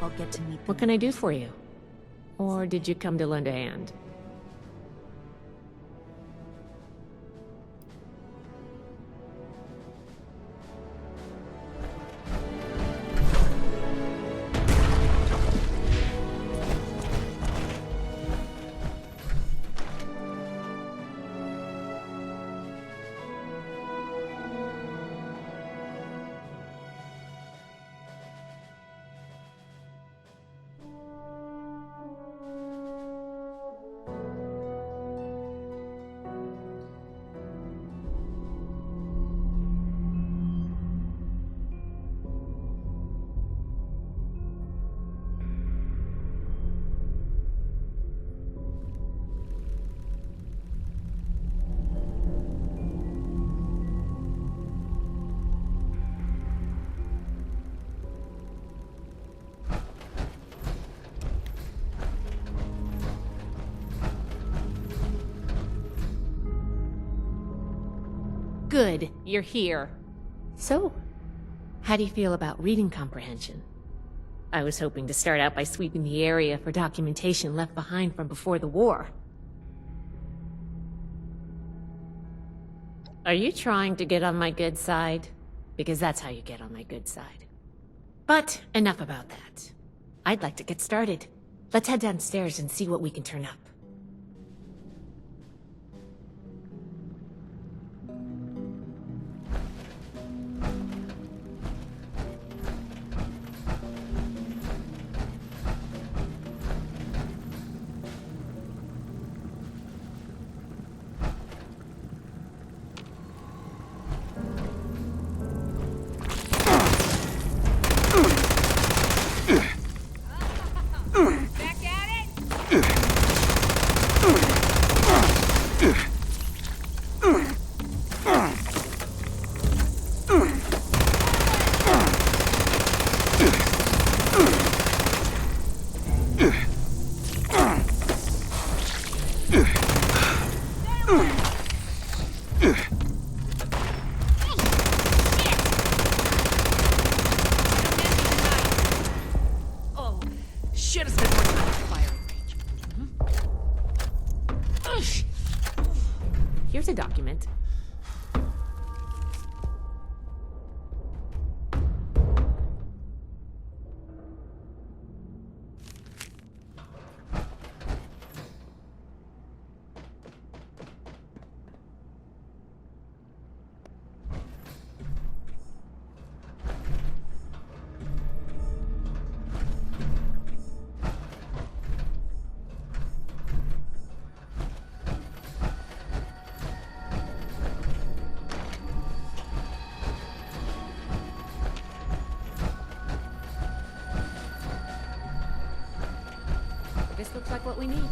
I'll get to meet them. What can I do for you? Or did you come to lend a hand? Good, you're here. So, how do you feel about reading comprehension? I was hoping to start out by sweeping the area for documentation left behind from before the war. Are you trying to get on my good side? Because that's how you get on my good side. But enough about that. I'd like to get started. Let's head downstairs and see what we can turn up. Here's a document. This looks like what we need.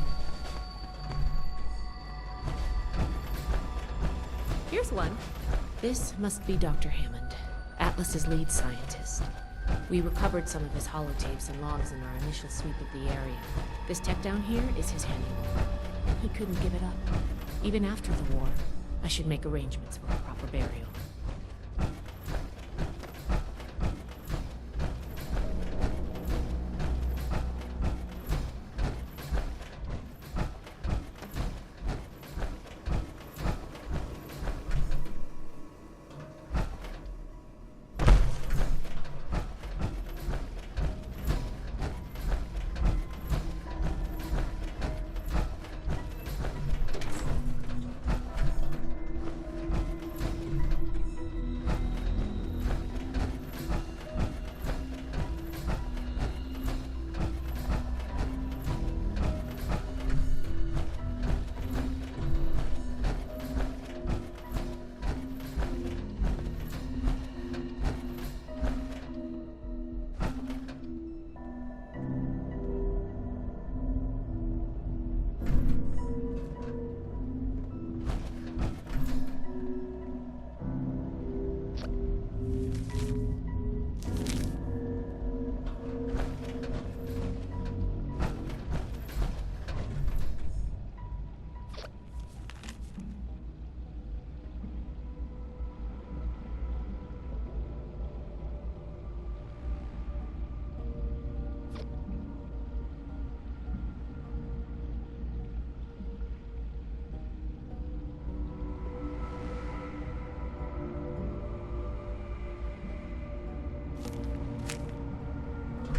Here's one. This must be Dr. Hammond, Atlas's lead scientist. We recovered some of his holotapes and logs in our initial sweep of the area. This tech down here is his handiwork. He couldn't give it up. Even after the war, I should make arrangements for a proper burial.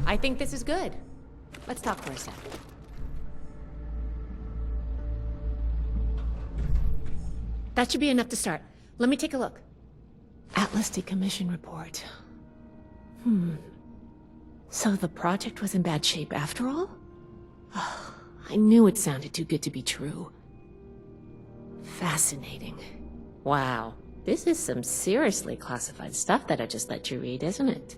I think this is good. Let's talk for a sec. That should be enough to start. Let me take a look. Atlas decommission report. So the project was in bad shape after all? I knew it sounded too good to be true. Fascinating. Wow. This is some seriously classified stuff that I just let you read, isn't it?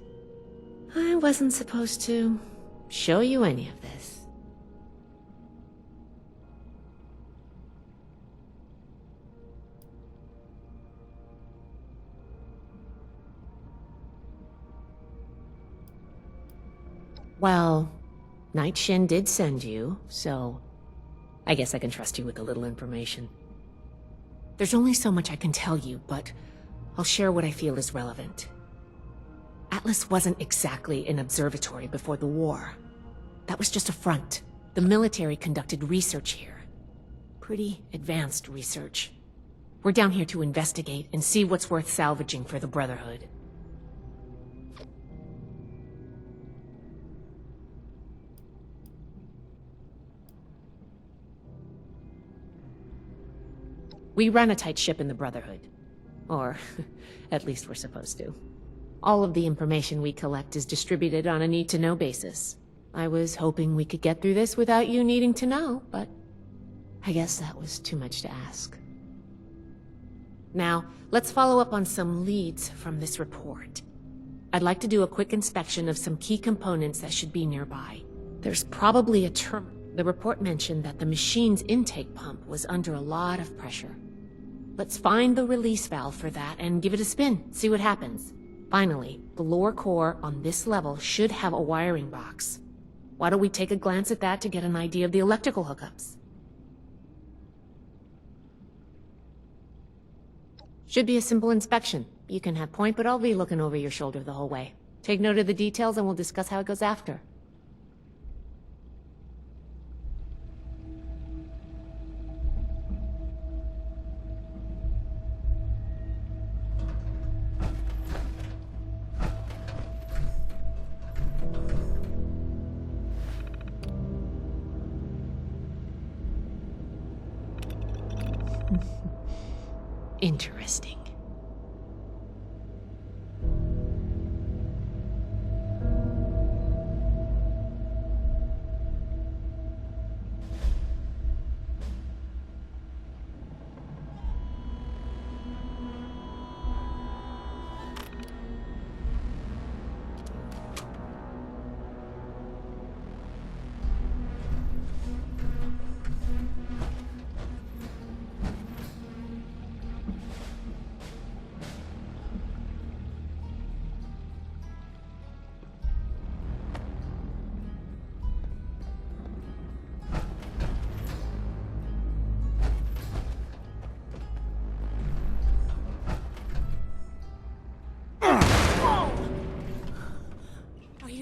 I wasn't supposed to show you any of this. Well, Night Shin did send you, so I guess I can trust you with a little information. There's only so much I can tell you, but I'll share what I feel is relevant. Atlas wasn't exactly an observatory before the war. That was just a front. The military conducted research here. Pretty advanced research. We're down here to investigate and see what's worth salvaging for the Brotherhood. We run a tight ship in the Brotherhood. Or, at least we're supposed to. All of the information we collect is distributed on a need-to-know basis. I was hoping we could get through this without you needing to know, but I guess that was too much to ask. Now, let's follow up on some leads from this report. I'd like to do a quick inspection of some key components that should be nearby. There's probably a terminal. The report mentioned that the machine's intake pump was under a lot of pressure. Let's find the release valve for that and give it a spin, see what happens. Finally, the lower core on this level should have a wiring box. Why don't we take a glance at that to get an idea of the electrical hookups? Should be a simple inspection. You can have point, but I'll be looking over your shoulder the whole way. Take note of the details and we'll discuss how it goes after. Interesting.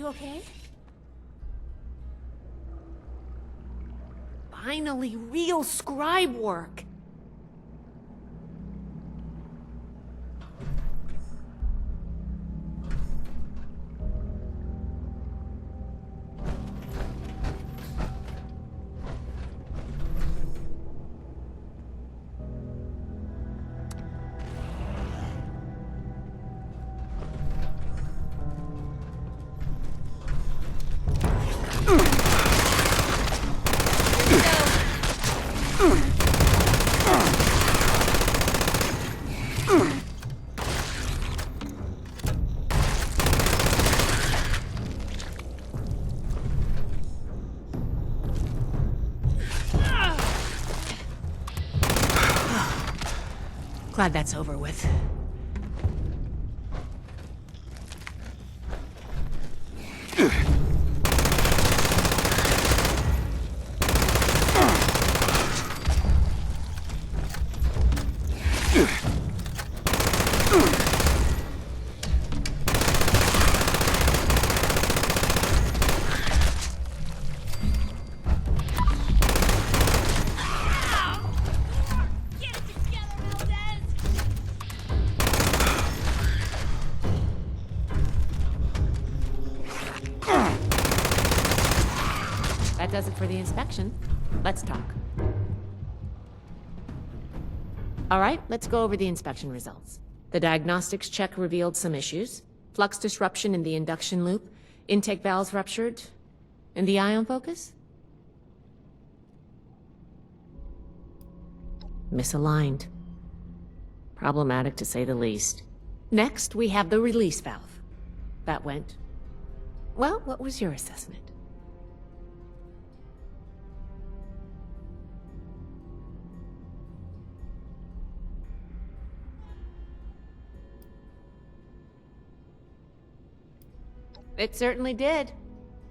Okay? Finally, real scribe work! Glad that's over with. That does it for the inspection. Let's talk. All right, let's go over the inspection results. The diagnostics check revealed some issues. Flux disruption in the induction loop, intake valves ruptured, and the ion focus? Misaligned. Problematic to say the least. Next, we have the release valve. That went... Well, what was your assessment? It certainly did.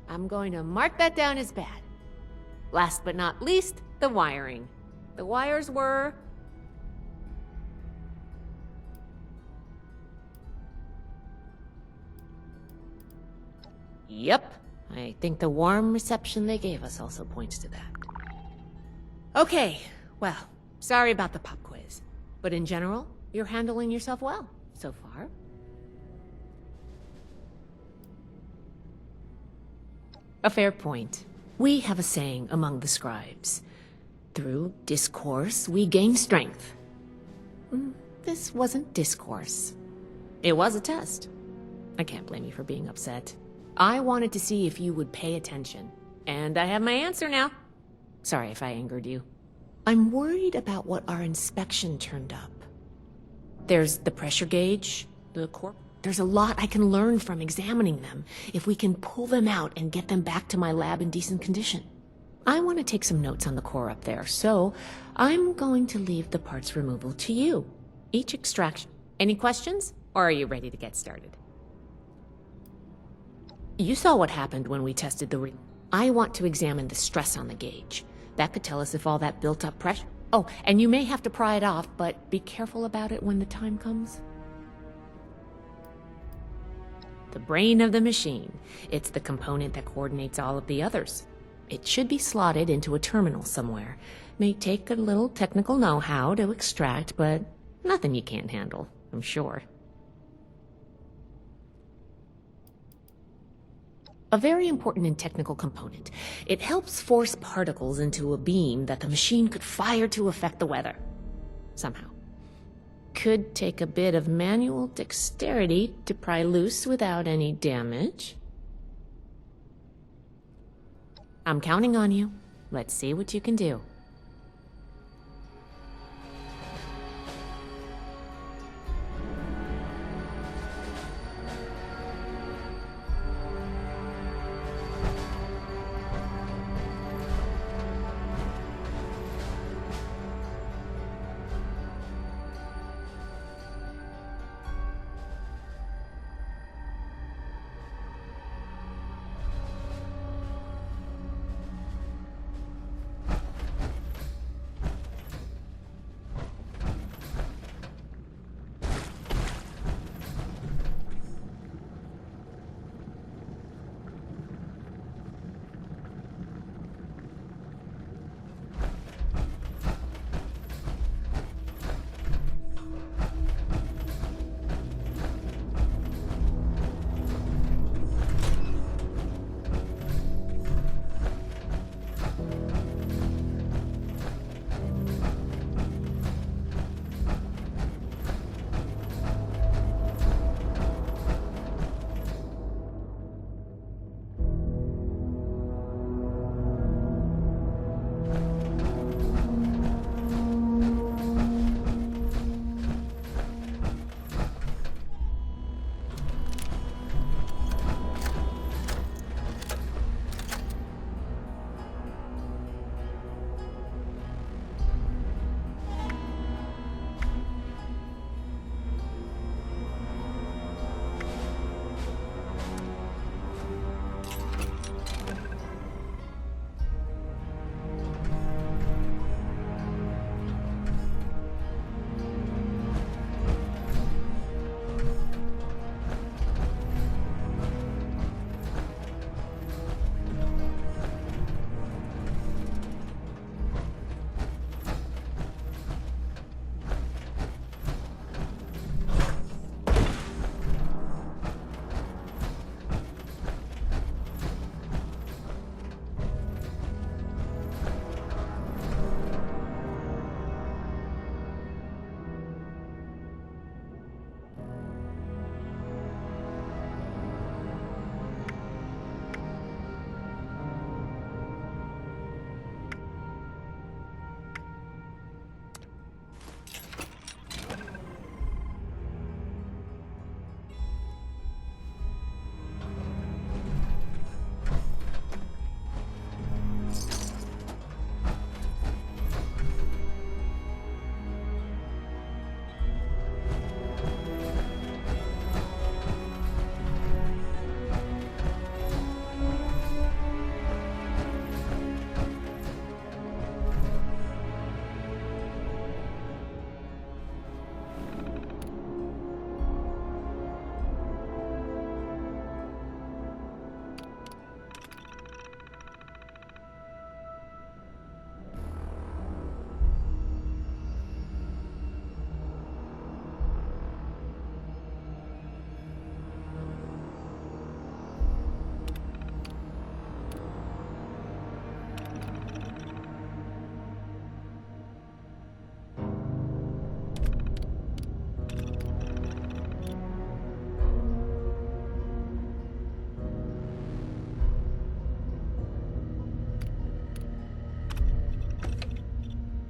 I'm going to mark that down as bad. Last but not least, the wiring. The wires were... Yep. I think the warm reception they gave us also points to that. Okay, well, sorry about the pop quiz. But in general, you're handling yourself well, so far. A fair point. We have a saying among the scribes. Through discourse, we gain strength. This wasn't discourse. It was a test. I can't blame you for being upset. I wanted to see if you would pay attention. And I have my answer now. Sorry if I angered you. I'm worried about what our inspection turned up. There's the pressure gauge, the core... There's a lot I can learn from examining them, if we can pull them out and get them back to my lab in decent condition. I want to take some notes on the core up there, so I'm going to leave the parts removal to you. Each extraction. Any questions? Or are you ready to get started? You saw what happened when we tested the I want to examine the stress on the gauge. That could tell us if all that built-up pressure... Oh, and you may have to pry it off, but be careful about it when the time comes. The brain of the machine. It's the component that coordinates all of the others. It should be slotted into a terminal somewhere. May take a little technical know-how to extract, but nothing you can't handle, I'm sure. A very important and technical component. It helps force particles into a beam that the machine could fire to affect the weather. Somehow. Could take a bit of manual dexterity to pry loose without any damage. I'm counting on you. Let's see what you can do.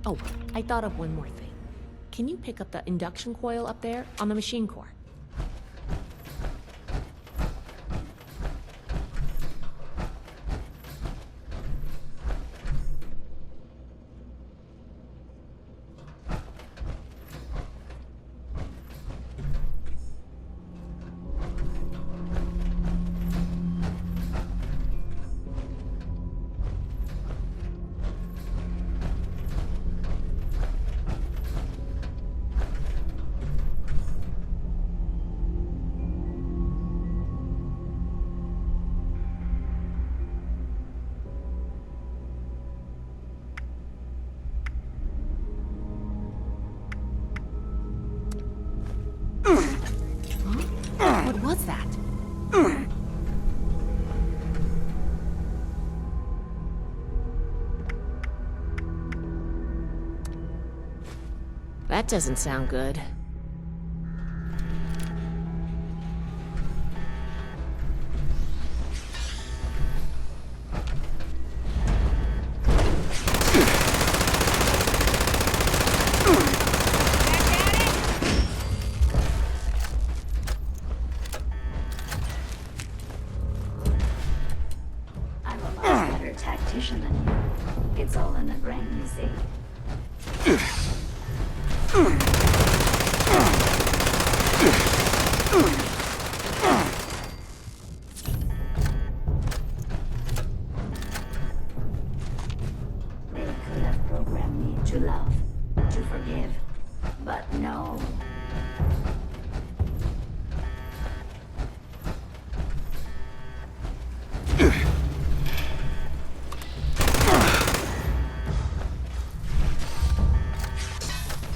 Oh, I thought of one more thing. Can you pick up the induction coil up there on the machine core? What was that? That doesn't sound good. Tactician than you. It's all in the brain, you see. They could have programmed me to love, to forgive, but no.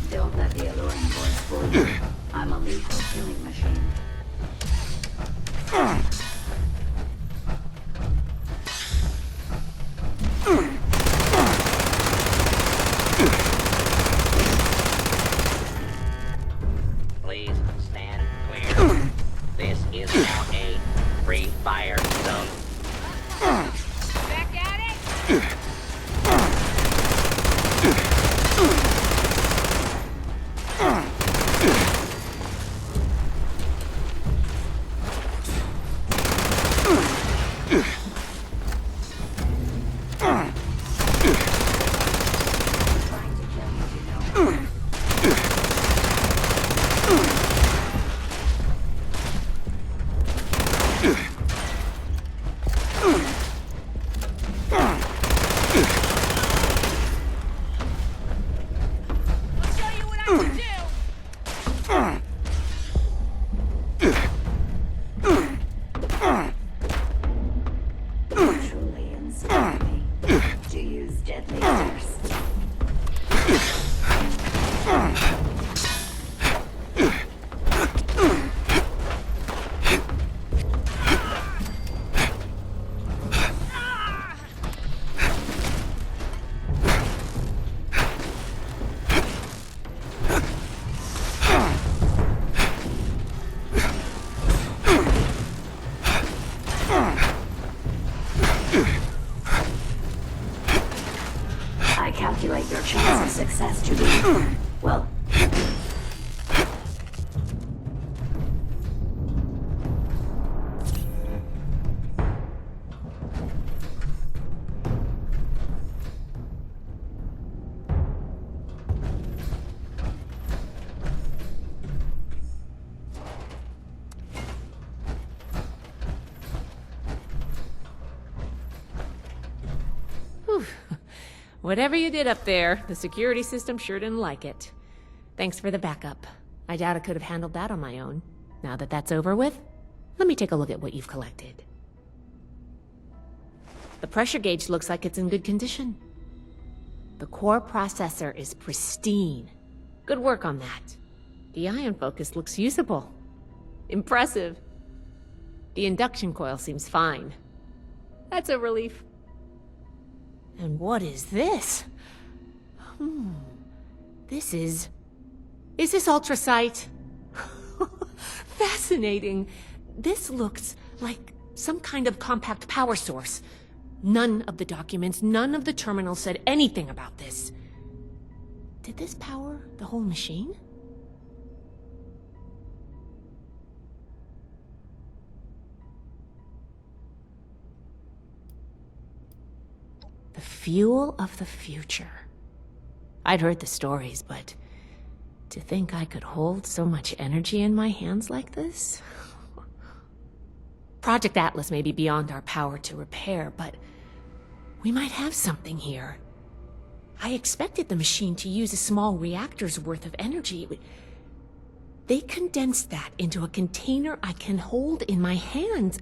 Don't let the alluring voice fool you. I'm a lethal killing machine. Please stand clear. This is now a free fire zone. Back at it! Trying to kill you, you know. I'll show you what I can do! You truly inspire me to use deadly force. I calculate your chance of success to be, well, Whew. Whatever you did up there, the security system sure didn't like it. Thanks for the backup. I doubt I could have handled that on my own. Now that that's over with, let me take a look at what you've collected. The pressure gauge looks like it's in good condition. The core processor is pristine. Good work on that. The ion focus looks usable. Impressive. The induction coil seems fine. That's a relief. And what is this? This is... Is this ultrasight? Fascinating. This looks like some kind of compact power source. None of the documents, none of the terminals said anything about this. Did this power the whole machine? The fuel of the future. I'd heard the stories, but to think I could hold so much energy in my hands like this? Project Atlas may be beyond our power to repair, but we might have something here. I expected the machine to use a small reactor's worth of energy. They condensed that into a container I can hold in my hands.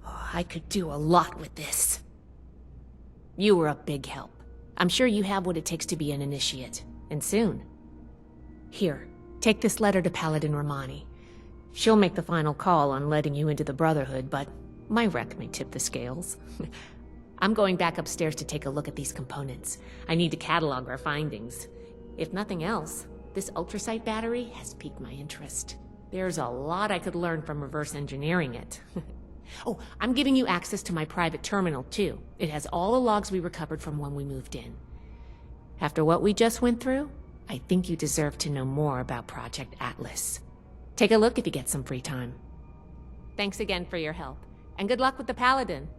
Oh, I could do a lot with this. You were a big help. I'm sure you have what it takes to be an initiate, and soon. Here, take this letter to Paladin Romani. She'll make the final call on letting you into the Brotherhood, but my wreck may tip the scales. I'm going back upstairs to take a look at these components. I need to catalog our findings. If nothing else, this ultrasight battery has piqued my interest. There's a lot I could learn from reverse engineering it. Oh, I'm giving you access to my private terminal, too. It has all the logs we recovered from when we moved in. After what we just went through, I think you deserve to know more about Project Atlas. Take a look if you get some free time. Thanks again for your help, and good luck with the Paladin.